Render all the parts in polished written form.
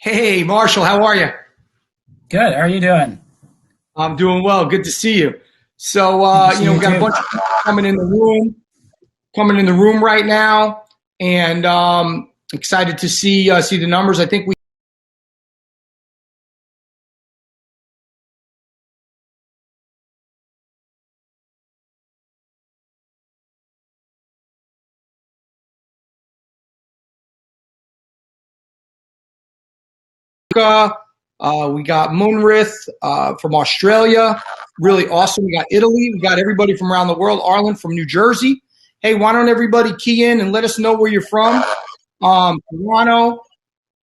Hey, Marshall, how are you? Good. How are you doing? I'm doing well. Good to see you. So, Good to see we you got a too. bunch of people coming in the room right now, and excited to see the numbers. I think we we got Munrith from Australia, really awesome. We got Italy. We got everybody from around the world. Arlen from New Jersey. Hey, why don't everybody key in and let us know where you're from? Toronto,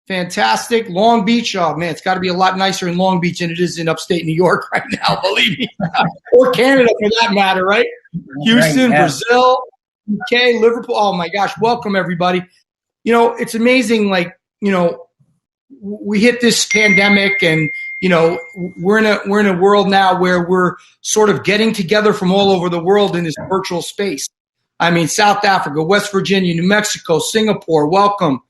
fantastic. Long Beach, oh man, it's got to be a lot nicer in Long Beach than it is in upstate New York right now, believe me. Or Canada for that matter, right? That's right. Houston, Yes. Brazil, UK, Liverpool. Oh my gosh, welcome everybody. It's amazing. We hit this pandemic, and we're in a world now where we're sort of getting together from all over the world in this virtual space. I mean, South Africa, West Virginia, New Mexico, Singapore, welcome.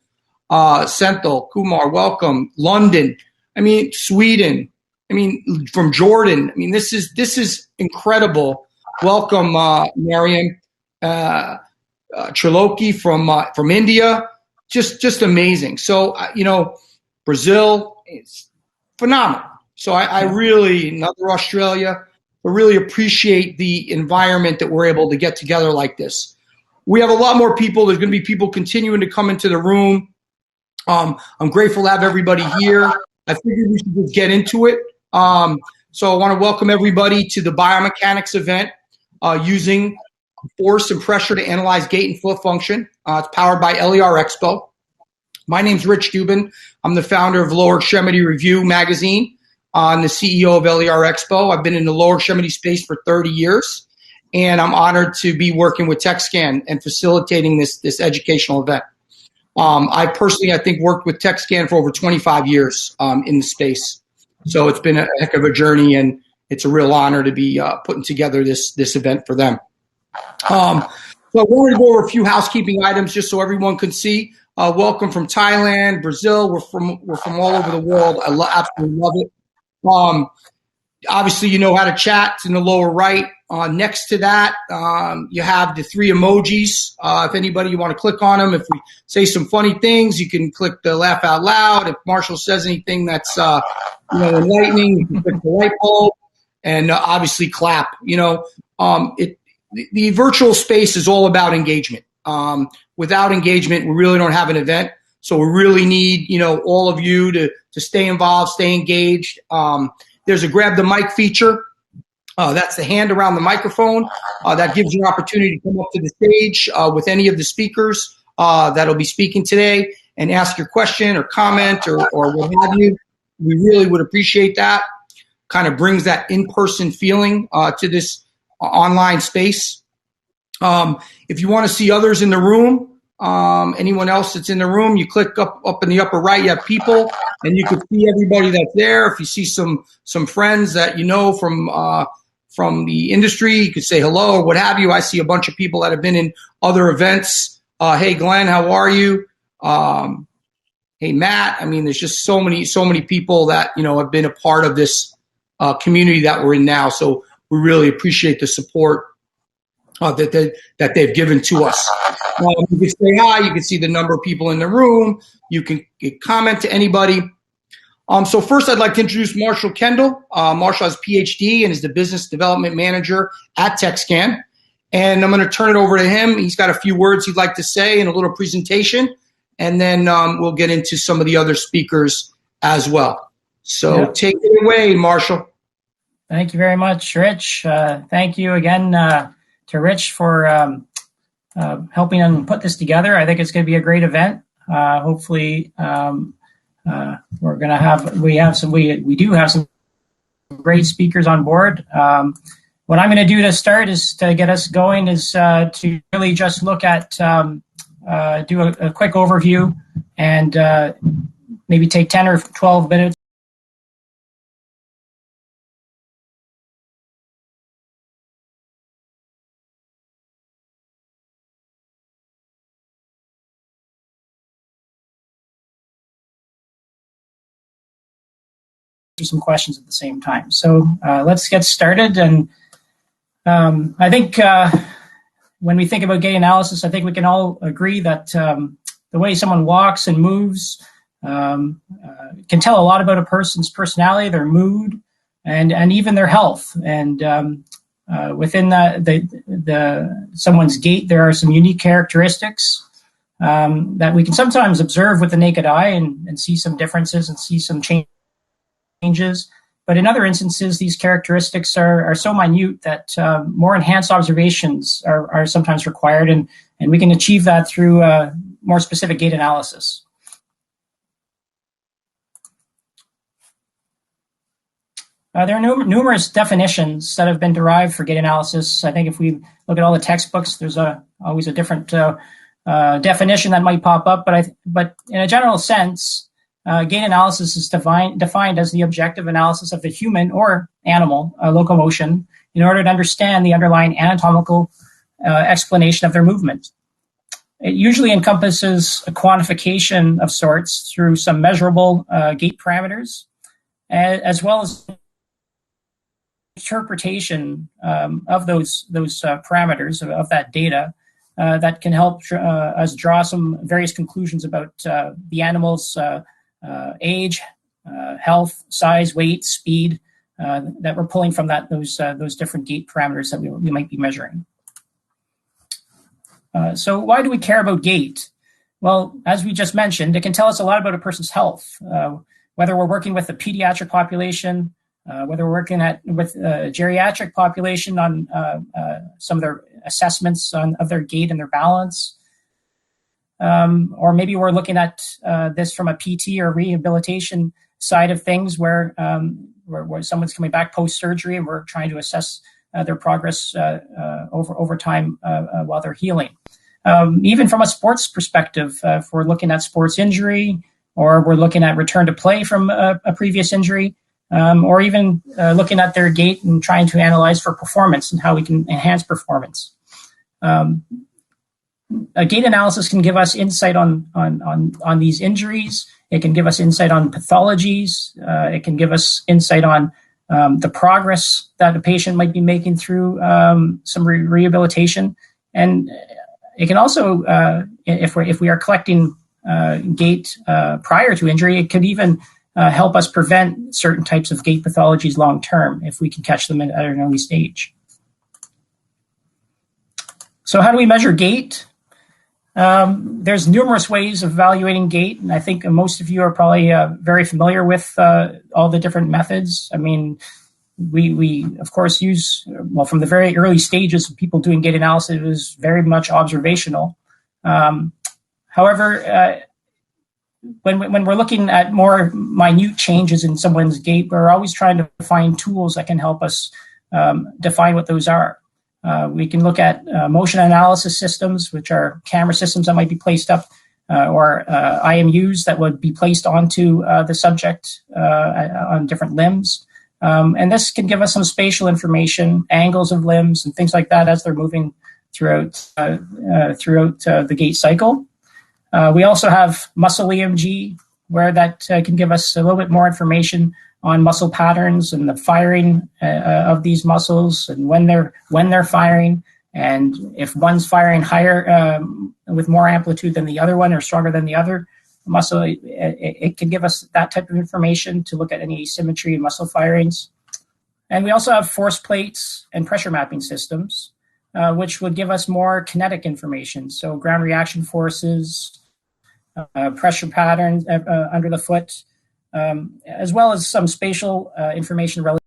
Senthil, Kumar, welcome. London, I mean, Sweden, I mean, from Jordan. I mean, this is incredible. Welcome, Mariam, Triloki from India. Just amazing. So, Brazil, it's phenomenal. So I Yeah. really, another Australia, I really appreciate the environment that we're able to get together like this. We have a lot more people. There's going to be people continuing to come into the room. I'm grateful to have everybody here. I figured we should just get into it. So I want to welcome everybody to the biomechanics event using force and pressure to analyze gait and foot function. It's powered by lerEXPO. My name's Rich Dubin. I'm the founder of Lower Extremity Review magazine. I'm the CEO of lerEXPO. I've been in the lower extremity space for 30 years, and I'm honored to be working with Tekscan and facilitating this educational event. I personally, I think, worked with Tekscan for over 25 years in the space. So it's been a heck of a journey, and it's a real honor to be putting together this event for them. So I wanted to go over a few housekeeping items just so everyone can see. Welcome from Thailand, Brazil. We're from all over the world. I absolutely love it. Um, Obviously, you know how to chat. It's in the lower right. Next to that, you have the three emojis. If anybody, you want to click on them. If we say some funny things, you can click the laugh out loud. If Marshall says anything that's enlightening, you can click the light bulb, and obviously clap. The virtual space is all about engagement. Without engagement, we really don't have an event. So we really need all of you to stay involved, stay engaged. There's a grab the mic feature. That's the hand around the microphone. That gives you an opportunity to come up to the stage with any of the speakers that'll be speaking today and ask your question or comment or what have you. We really would appreciate that. Kind of brings that in-person feeling to this online space. If you want to see others in the room, anyone else that's in the room, you click up in the upper right, you have people, and you can see everybody that's there. If you see some friends that you know from the industry, you could say hello or what have you. I see a bunch of people that have been in other events. Hey, Glenn, how are you? Hey, Matt. I mean, there's just so many people that have been a part of this community that we're in now. So we really appreciate the support that they've given to us. You can say hi. You can see the number of people in the room. You can comment to anybody. So first, I'd like to introduce Marshall Kendall. Marshall has a PhD and is the business development manager at Tekscan. And I'm going to turn it over to him. He's got a few words he'd like to say and a little presentation. And then we'll get into some of the other speakers as well. So Yep. take it away, Marshall. Thank you very much, Rich. Thank you again to Rich for helping and put this together. I think it's going to be a great event. Hopefully, we're going to have we do have some great speakers on board. What I'm going to do to start is to get us going is to really just look at do a quick overview and maybe take 10 or 12 minutes some questions at the same time. So let's get started. And I think when we think about gait analysis, I think we can all agree that the way someone walks and moves can tell a lot about a person's personality, their mood, and even their health. And within someone's gait, there are some unique characteristics that we can sometimes observe with the naked eye and see some differences and see some changes. But in other instances, these characteristics are so minute that more enhanced observations are sometimes required, and we can achieve that through more specific gait analysis. There are numerous definitions that have been derived for gait analysis. I think if we look at all the textbooks, there's always a different definition that might pop up. But in a general sense, gait analysis is defined as the objective analysis of the human or animal locomotion in order to understand the underlying anatomical explanation of their movement. It usually encompasses a quantification of sorts through some measurable gait parameters, as well as interpretation of those parameters of that data that can help us draw some various conclusions about the animal's age, health, size, weight, speed that we're pulling from those different gait parameters that we might be measuring. So why do we care about gait? Well, as we just mentioned, it can tell us a lot about a person's health, whether we're working with a pediatric population, whether we're working with a geriatric population on some of their assessments of their gait and their balance, or maybe we're looking at this from a PT or rehabilitation side of things, where someone's coming back post-surgery and we're trying to assess their progress over time while they're healing. Even from a sports perspective, if we're looking at sports injury, or we're looking at return to play from a previous injury, or even looking at their gait and trying to analyze for performance and how we can enhance performance. A gait analysis can give us insight on these injuries. It can give us insight on pathologies. It can give us insight on the progress that a patient might be making through some rehabilitation. And it can also, if we are collecting gait prior to injury, it could even help us prevent certain types of gait pathologies long term if we can catch them at an early stage. So how do we measure gait? There's numerous ways of evaluating gait, and I think most of you are probably very familiar with all the different methods. I mean, we of course use, well, from the very early stages of people doing gait analysis, it was very much observational. However, when we're looking at more minute changes in someone's gait, we're always trying to find tools that can help us define what those are. We can look at motion analysis systems, which are camera systems that might be placed up, or IMUs that would be placed onto the subject on different limbs. And this can give us some spatial information, angles of limbs, and things like that as they're moving throughout the gait cycle. We also have muscle EMG, where that can give us a little bit more information on muscle patterns and the firing of these muscles, and when they're firing, and if one's firing higher with more amplitude than the other one, or stronger than the other muscle, it can give us that type of information to look at any asymmetry in muscle firings. And we also have force plates and pressure mapping systems, which would give us more kinetic information. So ground reaction forces, pressure patterns under the foot, as well as some spatial information related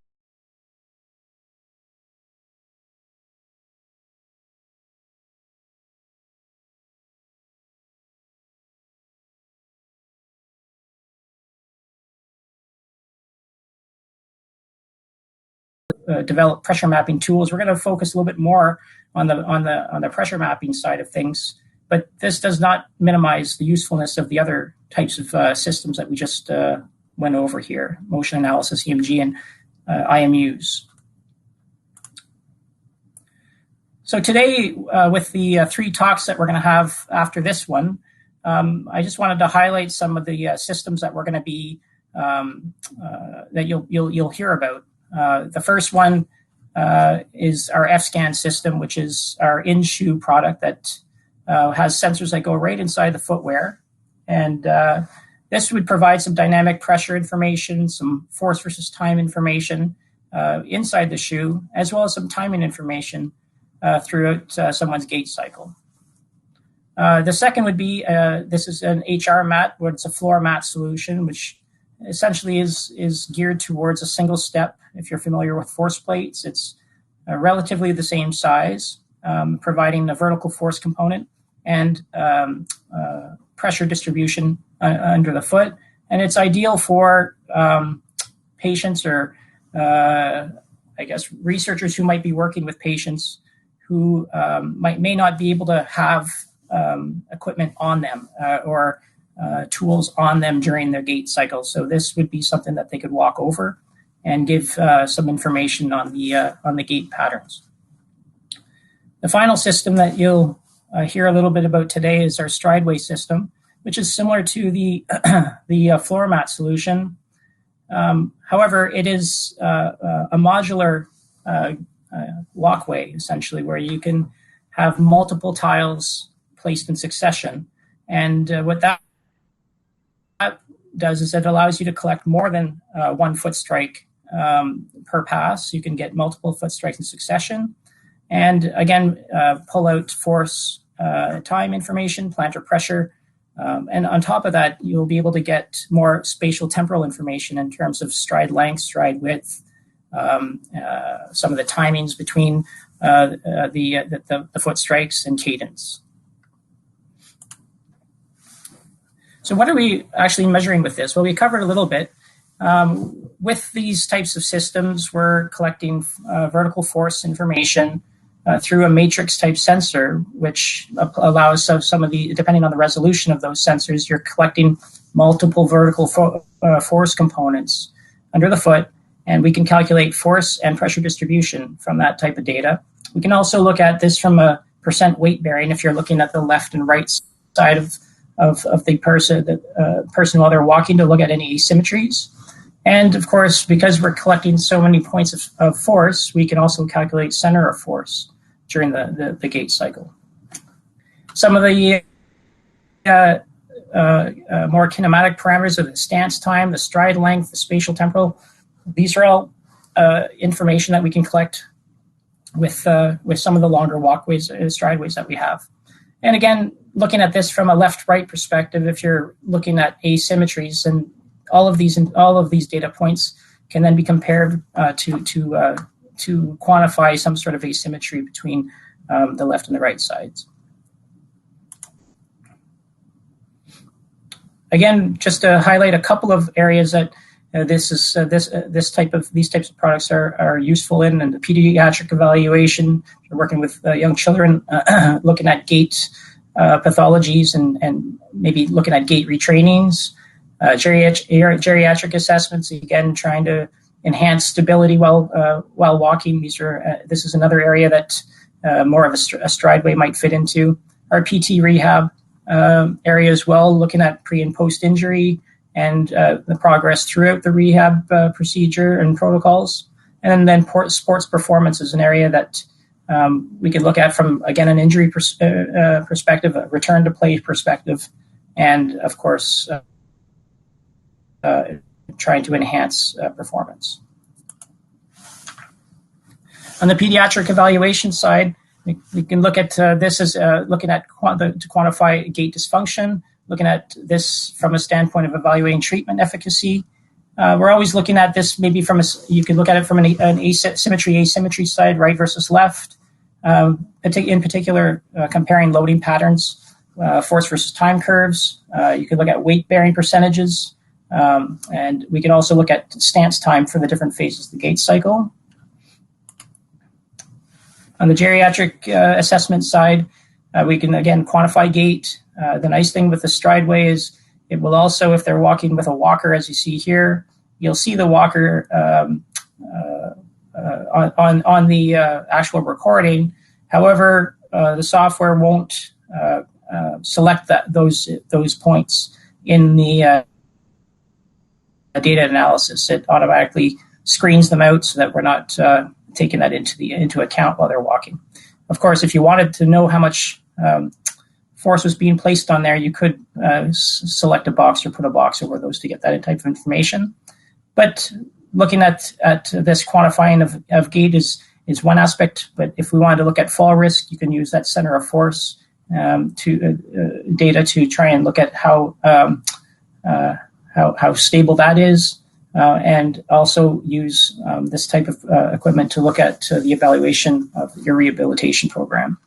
develop pressure mapping tools. We're going to focus a little bit more on the pressure mapping side of things, but this does not minimize the usefulness of the other types of systems that we just went over here: motion analysis, EMG, and IMUs. So today, with the 3 talks that we're going to have after this one, I just wanted to highlight some of the systems that we're going to be that you'll hear about. The first one is our F-scan system, which is our in-shoe product that has sensors that go right inside the footwear. And this would provide some dynamic pressure information, some force versus time information inside the shoe, as well as some timing information throughout someone's gait cycle. The second would be, this is an HR mat, where it's a floor mat solution, which essentially is geared towards a single step. If you're familiar with force plates, it's relatively the same size, providing a vertical force component and pressure distribution under the foot. And it's ideal for patients or, I guess, researchers who might be working with patients who may not be able to have equipment on them or tools on them during their gait cycle. So this would be something that they could walk over and give some information on the gait patterns. The final system that you'll hear a little bit about today is our Strideway system, which is similar to the floor mat solution. However, it is a modular walkway, essentially, where you can have multiple tiles placed in succession. And what that does is it allows you to collect more than one foot strike per pass. You can get multiple foot strikes in succession. And again, pull out force, time information, plantar pressure. And on top of that, you'll be able to get more spatial temporal information in terms of stride length, stride width, some of the timings between the foot strikes and cadence. So what are we actually measuring with this? Well, we covered a little bit. With these types of systems, we're collecting vertical force information through a matrix type sensor, which allows some of the, depending on the resolution of those sensors, you're collecting multiple vertical force components under the foot, and we can calculate force and pressure distribution from that type of data. We can also look at this from a percent weight bearing if you're looking at the left and right side of the person while they're walking, to look at any asymmetries. And of course, because we're collecting so many points of force, we can also calculate center of force during the gait cycle. Some of the more kinematic parameters are the stance time, the stride length, the spatial temporal. These are all information that we can collect with some of the longer walkways, strideways that we have. And again, looking at this from a left-right perspective, if you're looking at asymmetries, and all of these data points can then be compared to quantify some sort of asymmetry between the left and the right sides. Again, just to highlight a couple of areas that these types of products are useful in the pediatric evaluation. We're working with young children, looking at gait pathologies and maybe looking at gait retrainings, geriatric assessments. Again, trying to enhance stability while walking. This is another area that more of a strideway might fit into. Our PT rehab area as well, looking at pre and post injury and the progress throughout the rehab procedure and protocols. And then sports performance is an area that we could look at from, again, an injury perspective, a return to play perspective, and of course, trying to enhance performance. On the pediatric evaluation side, we can look at this as looking at to quantify gait dysfunction, looking at this from a standpoint of evaluating treatment efficacy. We're always looking at this maybe you can look at it from an asymmetry side, right versus left. In particular, comparing loading patterns, force versus time curves. You can look at weight bearing percentages. And we can also look at stance time for the different phases of the gait cycle. On the geriatric assessment side, we can, again, quantify gait. The nice thing with the Strideway is it will also, if they're walking with a walker, as you see here, you'll see the walker on the actual recording. However, the software won't select those points in the data analysis. It automatically screens them out so that we're not taking that into account while they're walking. Of course, if you wanted to know how much force was being placed on there, you could select a box or put a box over those to get that type of information. But looking at this quantifying of gait is one aspect. But if we wanted to look at fall risk, you can use that center of force data to try and look at how stable that is, and also use this type of equipment to look at the evaluation of your rehabilitation program.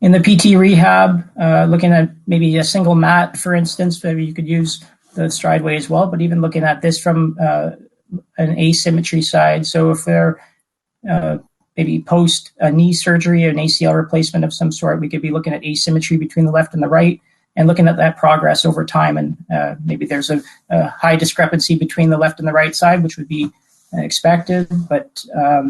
In the PT rehab, looking at maybe a single mat, for instance, maybe you could use the Strideway as well, but even looking at this from an asymmetry side. So if they're maybe post a knee surgery, an ACL replacement of some sort, we could be looking at asymmetry between the left and the right and looking at that progress over time. And maybe there's a high discrepancy between the left and the right side, which would be expected, but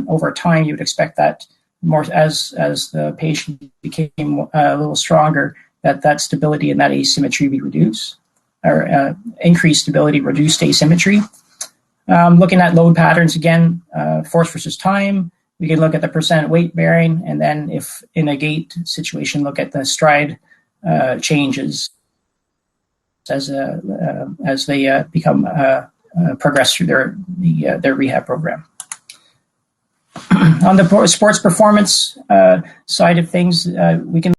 over time you would expect that more as the patient became a little stronger, that stability and that asymmetry be reduced, or increased stability, reduced asymmetry. Looking at load patterns again, force versus time. We can look at the percent weight bearing, and then if in a gait situation, look at the stride changes as they become progress through their rehab program. On the sports performance side of things, we can